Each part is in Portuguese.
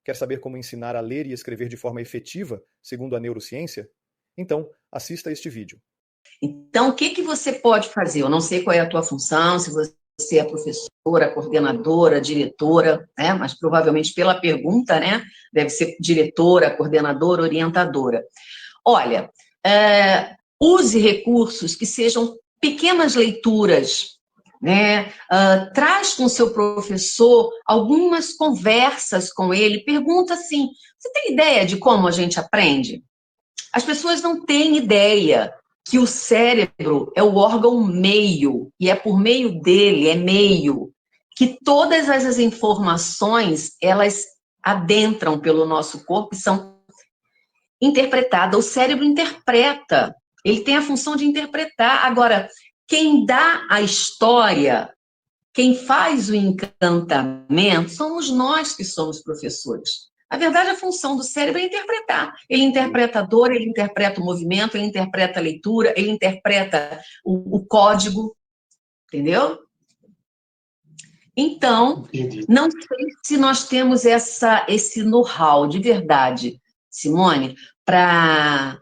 Quer saber como ensinar a ler e escrever de forma efetiva, segundo a neurociência? Então, assista este vídeo. Então, o que você pode fazer? Eu não sei qual é a tua função, se você é professora, coordenadora, diretora, né? Mas provavelmente pela pergunta, né? Deve ser diretora, coordenadora, orientadora. Olha, use recursos que sejam pequenas leituras, né? Traz com o seu professor algumas conversas com ele, pergunta assim, você tem ideia de como a gente aprende? As pessoas não têm ideia que o cérebro é o órgão meio, e é por meio dele, é meio, que todas as informações, elas adentram pelo nosso corpo e são interpretadas. O cérebro interpreta, ele tem a função de interpretar. Agora, quem dá a história, quem faz o encantamento, somos nós que somos professores. Na verdade, a função do cérebro é interpretar. Ele interpreta a dor, ele interpreta o movimento, ele interpreta a leitura, ele interpreta o código, entendeu? Então, não sei se nós temos esse know-how de verdade, Simone, para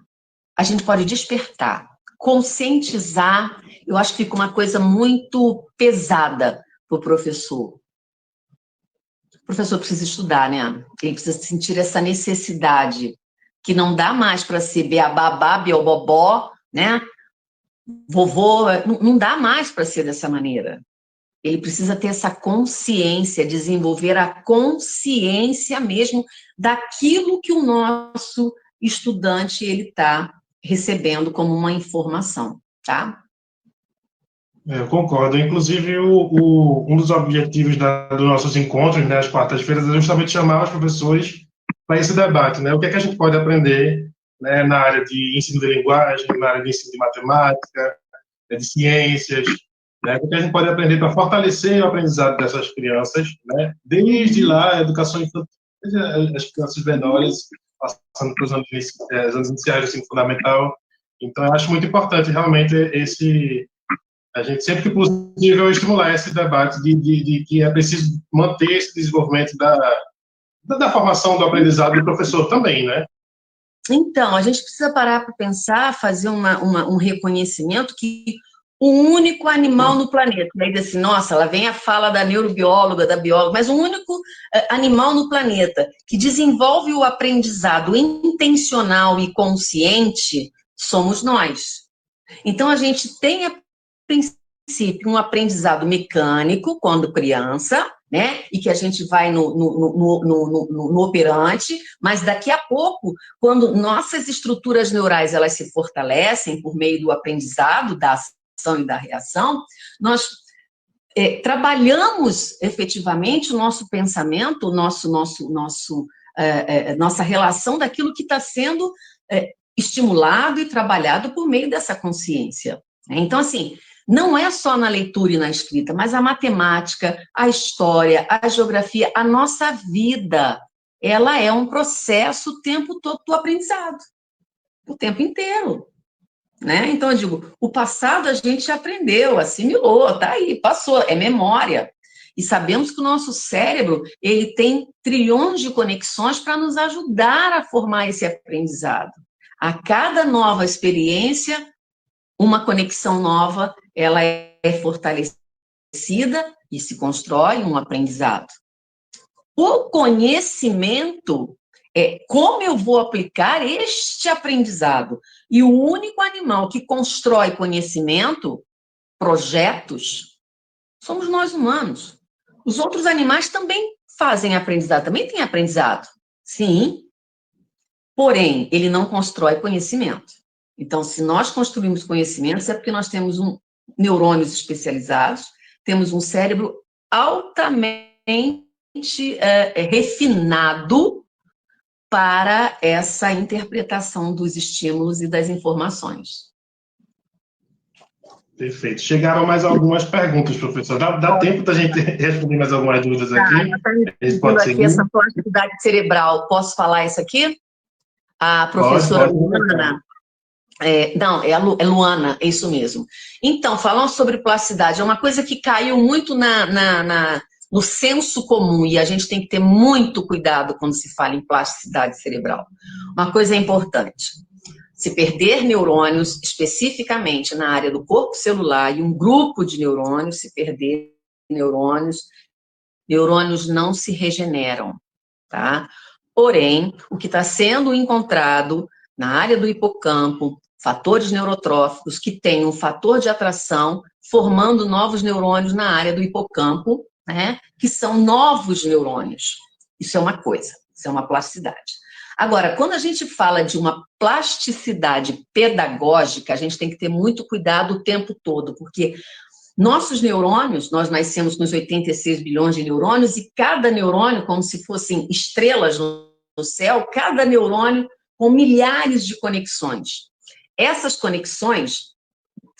a gente pode despertar, conscientizar. Eu acho que fica uma coisa muito pesada para o professor. O professor precisa estudar, né? Ele precisa sentir essa necessidade, que não dá mais para ser beabá, biobobó, né? Vovô, não dá mais para ser dessa maneira. Ele precisa ter essa consciência, desenvolver a consciência mesmo daquilo que o nosso estudante ele está recebendo como uma informação, tá? Eu concordo. Inclusive, um dos objetivos dos nossos encontros, né, às quartas-feiras, é justamente chamar os professores para esse debate, né? O que é que a gente pode aprender, né, na área de ensino de linguagem, na área de ensino de matemática, de ciências, né? O que a gente pode aprender para fortalecer o aprendizado dessas crianças, né? Desde lá, a educação infantil, desde as crianças menores, passando pelos anos iniciais do ensino fundamental. Então, eu acho muito importante, realmente, a gente, sempre que possível, estimular esse debate de que é preciso manter esse desenvolvimento da formação do aprendizado do professor também, né? Então, a gente precisa parar para pensar, fazer um reconhecimento que o único animal no planeta, aí diz assim, nossa, lá vem a fala da neurobióloga, da bióloga, mas o único animal no planeta que desenvolve o aprendizado intencional e consciente somos nós. Então, a gente tem, a princípio, um aprendizado mecânico, quando criança, né? E que a gente vai no operante, mas daqui a pouco, quando nossas estruturas neurais elas se fortalecem por meio do aprendizado, da ação e da reação, nós trabalhamos efetivamente o nosso pensamento, nossa relação daquilo que está sendo estimulado e trabalhado por meio dessa consciência. Então, assim, não é só na leitura e na escrita, mas a matemática, a história, a geografia, a nossa vida, ela é um processo o tempo todo do aprendizado, o tempo inteiro. Né? Então, eu digo, o passado a gente aprendeu, assimilou, tá aí, passou, é memória. E sabemos que o nosso cérebro, ele tem trilhões de conexões para nos ajudar a formar esse aprendizado. A cada nova experiência, uma conexão nova, ela é fortalecida e se constrói um aprendizado. O conhecimento é como eu vou aplicar este aprendizado. E o único animal que constrói conhecimento, projetos, somos nós humanos. Os outros animais também fazem aprendizado, também têm aprendizado. Sim. Porém, ele não constrói conhecimento. Então, se nós construímos conhecimentos, é porque nós temos neurônios especializados, temos um cérebro altamente refinado para essa interpretação dos estímulos e das informações. Perfeito. Chegaram mais algumas perguntas, professor. Dá tempo da gente responder mais algumas dúvidas aqui? Está me pedindo aqui essa plasticidade cerebral. Posso falar isso aqui? A professora Luana... não, é Luana, é isso mesmo. Então, falando sobre plasticidade, é uma coisa que caiu muito no senso comum, e a gente tem que ter muito cuidado quando se fala em plasticidade cerebral. Uma coisa é importante: se perder neurônios, especificamente na área do corpo celular, e um grupo de neurônios, se perder neurônios não se regeneram, tá? Porém, o que está sendo encontrado na área do hipocampo, fatores neurotróficos que têm um fator de atração, formando novos neurônios na área do hipocampo, né, que são novos neurônios. Isso é uma coisa, isso é uma plasticidade. Agora, quando a gente fala de uma plasticidade pedagógica, a gente tem que ter muito cuidado o tempo todo, porque nossos neurônios, nós nascemos com os 86 bilhões de neurônios, e cada neurônio, como se fossem estrelas no céu, cada neurônio com milhares de conexões. Essas conexões,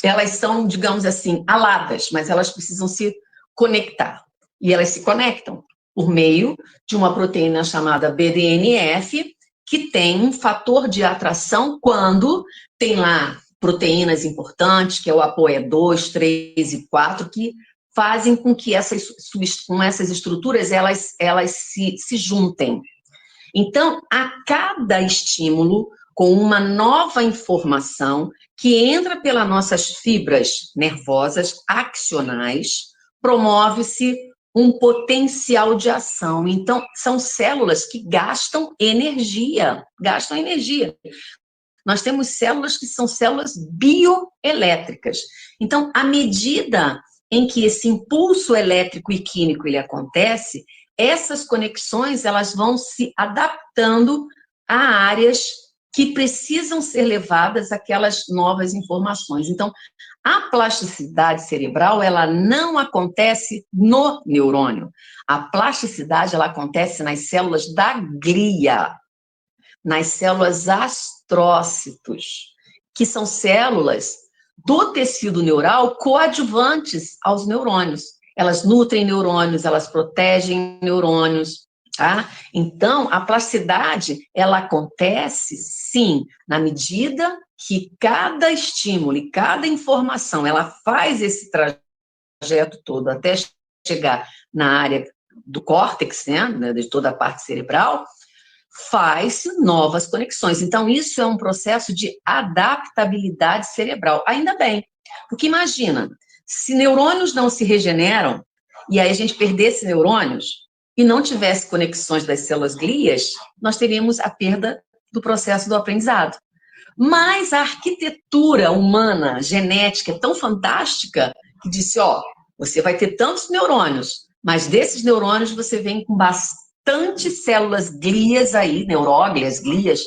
elas são, digamos assim, aladas, mas elas precisam se conectar. E elas se conectam por meio de uma proteína chamada BDNF, que tem um fator de atração quando tem lá proteínas importantes, que é o ApoE2, 3 e 4, que fazem com que essas estruturas elas se juntem. Então, a cada estímulo, com uma nova informação que entra pelas nossas fibras nervosas axonais, promove-se um potencial de ação. Então, são células que gastam energia. Nós temos células que são células bioelétricas. Então, à medida em que esse impulso elétrico e químico ele acontece, essas conexões elas vão se adaptando a áreas que precisam ser levadas àquelas novas informações. Então, a plasticidade cerebral, ela não acontece no neurônio. A plasticidade, ela acontece nas células da glia, nas células astrócitos, que são células do tecido neural coadjuvantes aos neurônios. Elas nutrem neurônios, elas protegem neurônios, tá? Então, a plasticidade, ela acontece, sim, na medida que cada estímulo e cada informação, ela faz esse trajeto todo até chegar na área do córtex, né, de toda a parte cerebral, faz novas conexões. Então, isso é um processo de adaptabilidade cerebral. Ainda bem, porque imagina, se neurônios não se regeneram, e aí a gente perdesse neurônios, e não tivesse conexões das células glias, nós teríamos a perda do processo do aprendizado. Mas a arquitetura humana, genética, é tão fantástica, que disse, ó, você vai ter tantos neurônios, mas desses neurônios você vem com bastante células glias aí, neuróglias, glias,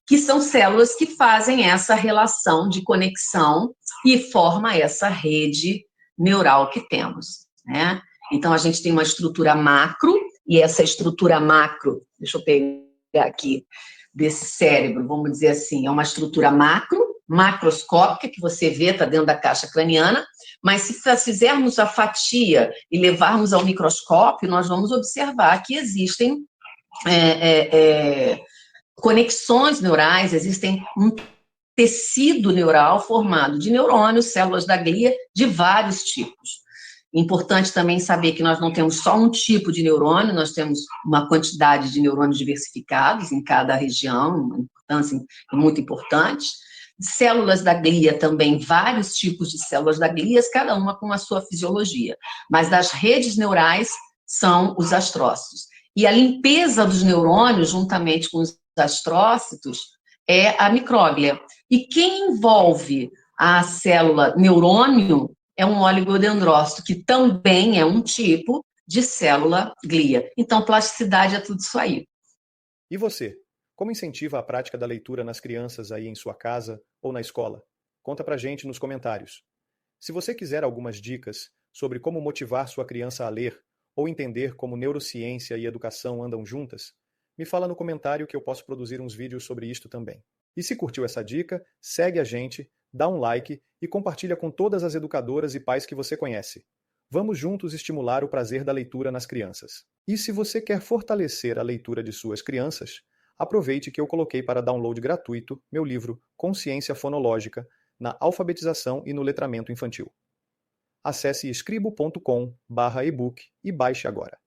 que são células que fazem essa relação de conexão e forma essa rede neural que temos, né? Então, a gente tem uma estrutura macro, e essa estrutura macro, deixa eu pegar aqui, desse cérebro, vamos dizer assim, é uma estrutura macroscópica, que você vê, está dentro da caixa craniana, mas se fizermos a fatia e levarmos ao microscópio, nós vamos observar que existem conexões neurais, existem um tecido neural formado de neurônios, células da glia, de vários tipos. Importante também saber que nós não temos só um tipo de neurônio, nós temos uma quantidade de neurônios diversificados em cada região, uma importância muito importante. Células da glia também, vários tipos de células da glia, cada uma com a sua fisiologia. Mas das redes neurais são os astrócitos. E a limpeza dos neurônios, juntamente com os astrócitos, é a micróglia. E quem envolve a célula neurônio é um oligodendrócito, que também é um tipo de célula glia. Então, plasticidade é tudo isso aí. E você? Como incentiva a prática da leitura nas crianças aí em sua casa ou na escola? Conta pra gente nos comentários. Se você quiser algumas dicas sobre como motivar sua criança a ler ou entender como neurociência e educação andam juntas, me fala no comentário que eu posso produzir uns vídeos sobre isto também. E se curtiu essa dica, segue a gente, dá um like e compartilha com todas as educadoras e pais que você conhece. Vamos juntos estimular o prazer da leitura nas crianças. E se você quer fortalecer a leitura de suas crianças, aproveite que eu coloquei para download gratuito meu livro Consciência Fonológica na alfabetização e no letramento infantil. Acesse escribo.com/ebook e baixe agora.